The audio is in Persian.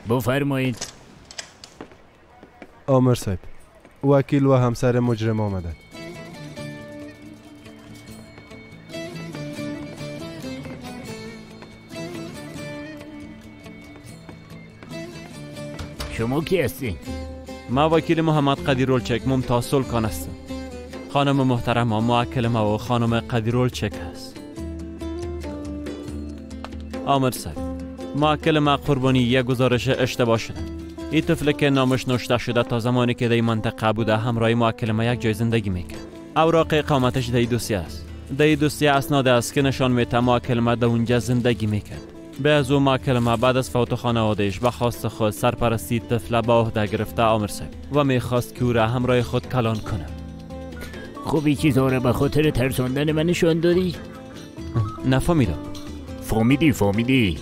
بفرمایید. آمر صاحب، وکیل و همسر مجرم آمدند. شما کی هستین؟ ما وکیل محمد قدیرالچک ممتاز سلطان هستم. خانم محترم موکل ما و خانم قدیرالچک هست. آمر صاحب، موکل ما قربانی یک گزارش اشتباه شده. این طفل که نامش نوشته شده تا زمانی که در منطقه بوده همراه موکل ما یک جای زندگی میکنه. اوراق اقامتش در دوسیه است. در دوسیه اسناد است که نشان میده موکل ما در اونجا زندگی میکنه. به از او موکل ما بعد از فوت خانواده‌اش به خواست خود سرپرستی طفل به عهده گرفته آمر صاحب و میخواست که او را همراه خود کلان کنه. خب این چیزا رو به خاطر ترساندن من نشان دادی؟ نفهمیدم. فهمیدی